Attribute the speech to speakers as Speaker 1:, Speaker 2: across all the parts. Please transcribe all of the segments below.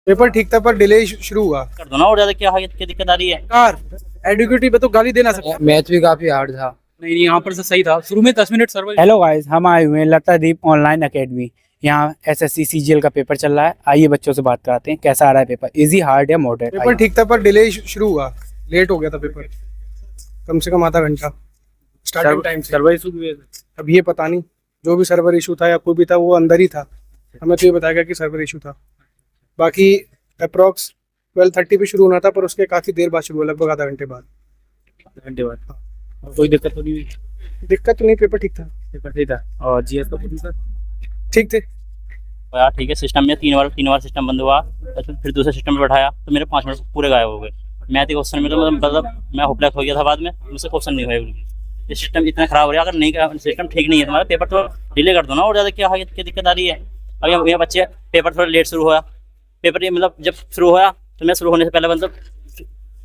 Speaker 1: Paper ठीक था पर डिले शुरू हुआ।
Speaker 2: कर दो ना, और ज्यादा क्या दिक्कत आ रही है?
Speaker 1: कार एडुकेटिव पे तो गाली देना सकता।
Speaker 3: मैथ भी काफी हार्ड था।
Speaker 4: नहीं यहाँ पर से सही था, शुरू में 10 मिनट सर्वर।
Speaker 5: हेलो गाइस, हम आए हुए हैं लतादीप ऑनलाइन एकेडमी। यहाँ एसएससी सीजीएल का पेपर चल रहा है। आइए बच्चों से बात कराते हैं कैसा आ रहा है पेपर, इजी हार्ड या मॉडरेट।
Speaker 1: पेपर ठीक था पर डिले शुरू हुआ, लेट हो गया था पेपर, कम से कम आधा घंटा स्टार्टिंग टाइम से।
Speaker 4: सर्वर इशू हुए थे।
Speaker 1: अब ये पता नहीं, जो भी सर्वर इशू था या कोई भी था वो अंदर ही था, हमें तो ये बताया गया कि सर्वर इशू था। बाकी अप्रॉक्स 12:30 पे शुरू होना था पर उसके काफ़ी देर बाद शुरू हुआ, लगभग आधा घंटे बाद।
Speaker 4: घंटे बाद और कोई दिक्कत तो नहीं हुई?
Speaker 1: दिक्कत तो नहीं, पेपर ठीक था।
Speaker 4: पेपर सही था। और जीएस का पेपर
Speaker 1: ठीक थे
Speaker 2: यार ठीक है। सिस्टम में तीन बार सिस्टम बंद हुआ, फिर दूसरे सिस्टम में बैठाया तो मेरे 5 मिनट पूरे गायब हो गए। मैथ के क्वेश्चन में तो मतलब मैं होपलेस हो गया था, बाद में मुझसे क्वेश्चन नहीं हुए। ये सिस्टम इतना खराब हो रहा है, अगर नहीं सिस्टम ठीक नहीं है तुम्हारा, पेपर तो डिले कर दो ना, और ज़्यादा क्या दिक्कत आ रही है? अब यहाँ बच्चे पेपर थोड़ा लेट शुरू हुआ, पेपर ये मतलब जब शुरू हुआ तो मैं शुरू होने से पहले मतलब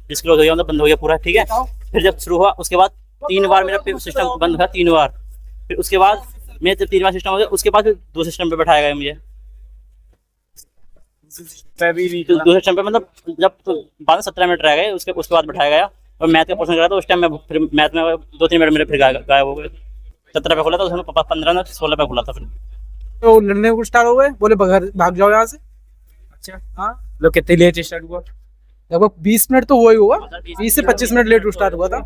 Speaker 2: डिस्क्लोज हो गया, मतलब बंद हो गया पूरा, ठीक है। फिर जब शुरू हुआ उसके बाद 3 बार मेरा सिस्टम बंद था, 3 बार। फिर उसके बाद मैं 3 बार सिस्टम हो गया, उसके बाद फिर दूसरे सिस्टम पे बैठाया गया मुझे। दूसरे सिस्टम पे मतलब जब 12-17 मिनट रह गए, उसके बाद बैठाया गया और मैथ का पोर्शन करा था। उस टाइम में फिर मैथ में 2-3 मिनट मेरे फिर गायब हो गए। 17 पे खुला था, उसमें 15-16 पे खुला था। फिर
Speaker 1: तो लड़ने को स्टार्ट हो गए, बोले भाग जाओ यहाँ से।
Speaker 4: अच्छा
Speaker 1: हाँ,
Speaker 4: लोग कितने लेट स्टार्ट हुआ?
Speaker 1: लगभग 20 मिनट तो हुआ ही होगा, 20 से 25 मिनट लेट स्टार्ट हुआ था।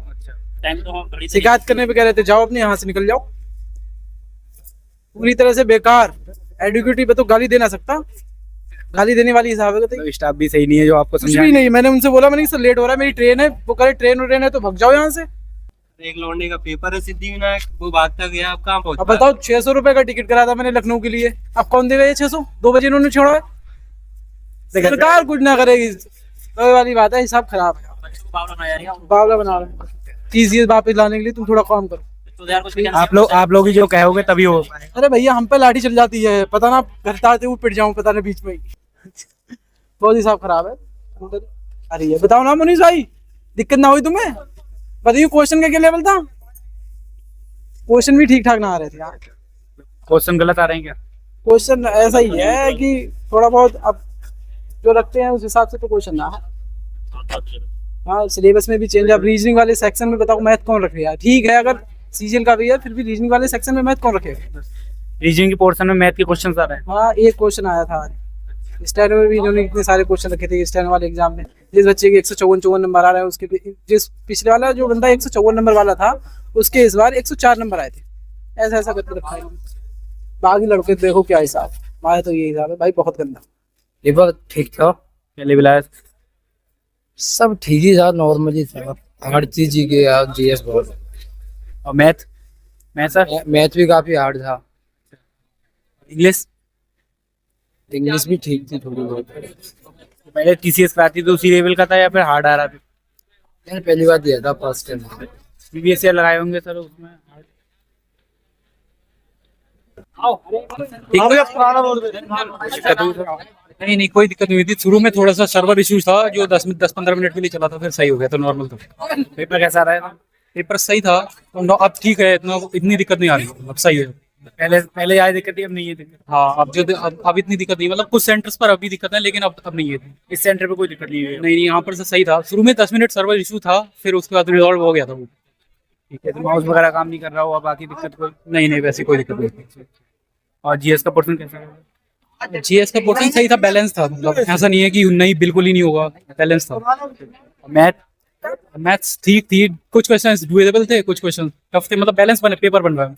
Speaker 2: टाइम तो हम घड़ी से
Speaker 1: शिकायत करने पे कह रहे थे जाओ अपने यहाँ से निकल जाओ। पूरी तरह से बेकार, एडुकेटिव पे तो गाली दे ना सकता, गाली देने वाली हिसाब है।
Speaker 4: तो स्टाफ भी सही नहीं है जो आपको
Speaker 1: कुछ भी नहीं, मैंने उनसे बोला मैंने सर लेट हो रहा है, मेरी ट्रेन है। वो कह ट्रेन है तो भाग जाओ यहाँ से।
Speaker 3: एक लौंडे का पेपर है सिद्धिविनायक, वो भागता गया, आप कहाँ पहुंचे?
Speaker 1: अब बताओ 600 रुपए का टिकट करा था मैंने लखनऊ के लिए, अब कौन देगा ये 600? 2 बजे इन्होंने छोड़ा है। सरकार कुछ ना करेगी, तो वाली बात है, हिसाब खराब है, बावला बना रहे हैं। चीज वापस लाने के लिए तुम थोड़ा काम करो।
Speaker 2: तो यार कुछ
Speaker 4: आप लोग ही जो कहोगे तभी हो।
Speaker 1: अरे भैया हम पे लाठी चल जाती है, पता ना घर आते हुए पिट जाऊं, पता ना बीच में ही। बहुत हिसाब खराब है। अरे ये बताओ ना मुनीष भाई, दिक्कत ना हुई तुम्हें? बताइए क्वेश्चन का क्या लेवल था? क्वेश्चन भी ठीक ठाक ना आ रहे थे यार।
Speaker 4: क्वेश्चन गलत आ रहे हैं क्या?
Speaker 1: क्वेश्चन ऐसा ही है कि थोड़ा बहुत अब जो रखते हैं उस हिसाब से तो क्वेश्चन ना है। हाँ, सिलेबस में भी चेंज। अब रीजनिंग वाले सेक्शन में बताओ मैथ कौन रखेगा? ठीक है अगर सीजन का भी है, फिर भी रीजनिंग वाले सेक्शन में मैथ कौन रखेगा?
Speaker 4: रीजनिंग के पोर्शन में मैथ के क्वेश्चन आ रहे हैं।
Speaker 1: हाँ, एक क्वेश्चन आया था आज। स्टेनो में भी इन्होंने इतने सारे क्वेश्चन रखे थे स्टेनो वाले एग्जाम में। जिस बच्चे के 154 नंबर आ रहा है, उसके जिस पिछले वाला जो बंदा 154 नंबर वाला था, उसके इस बार 104 नंबर आए थे। ऐसा करके रखा है। बाकी लड़के देखो क्या हिसाब, हमारा तो ये हिसाब है भाई, बहुत गंदा।
Speaker 3: पेपर ठीक था,
Speaker 4: पहले बिलाया
Speaker 3: सब ठीक ही था, नॉर्मली था। हर चीज ही के जीएस बहुत।
Speaker 4: और मैथ सर
Speaker 3: मैथ भी काफी हार्ड था।
Speaker 4: इंग्लिश
Speaker 3: भी ठीक थी थोड़ी बहुत।
Speaker 4: पहले टीसीएस कराती तो उसी लेवल का था या फिर हार्ड आ रहा था?
Speaker 3: मैंने पहली बार दिया था, फर्स्ट टाइम।
Speaker 4: सीबीएसई लगाए होंगे सर उसमें। नहीं कोई दिक्कत नहीं हुई थी। शुरू में थोड़ा सा सर्वर इश्यूज था जो 10-15 मिनट के लिए चला था, फिर सही हो गया, तो नॉर्मल था। पेपर कैसा रहा है? पेपर सही था, तो अब ठीक है, इतनी दिक्कत नहीं आ रही, अब सही है। पहले ज्यादा दिक्कत थी, अब नहीं है दिक्कत। हाँ, अब इतनी दिक्कत नहीं, मतलब कुछ सेंटर्स पर अभी दिक्कत है, लेकिन अब नहीं है। इस सेंटर पे कोई दिक्कत नहीं है। नहीं, यहाँ पर से सही था। शुरू में 10 मिनट सर्वर इशू था, फिर उसके बाद रिजॉल्व हो गया था वो। ठीक है, तो माउस वगैरह काम नहीं कर रहा हुआ, बाकी दिक्कत कोई नहीं, वैसी कोई दिक्कत नहीं। और जीएस का पोर्शन कैसा है? जीएस का पोर्शन सही था, बैलेंस था, मतलब ऐसा नहीं है कि नहीं बिल्कुल ही नहीं होगा, बैलेंस था। मैथ्स ठीक थी, कुछ क्वेश्चंस डुएबल थे, कुछ क्वेश्चन टफ थे, मतलब बैलेंस पेपर बन रहा है।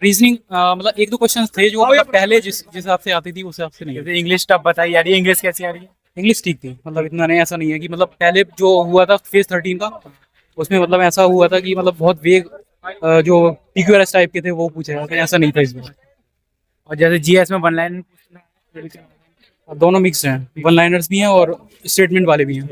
Speaker 4: रीजनिंग मतलब 1-2 क्वेश्चंस थे जो मतलब पहले जिस हिसाब से आती थी उस हिसाब से नहीं। इंग्लिश टफ बताई जा रही है, इंग्लिश कैसी आ रही है? इंग्लिश ठीक थी, मतलब इतना नहीं, ऐसा नहीं है कि मतलब पहले जो हुआ था फेज 13 का, उसमें मतलब ऐसा हुआ था कि मतलब बहुत वेग जो PQRS टाइप के थे वो पूछे जाते, ऐसा नहीं था इसमें। और जैसे जीएस में वन लाइन, दोनों मिक्स हैं, वन लाइनर्स भी हैं और स्टेटमेंट वाले भी हैं।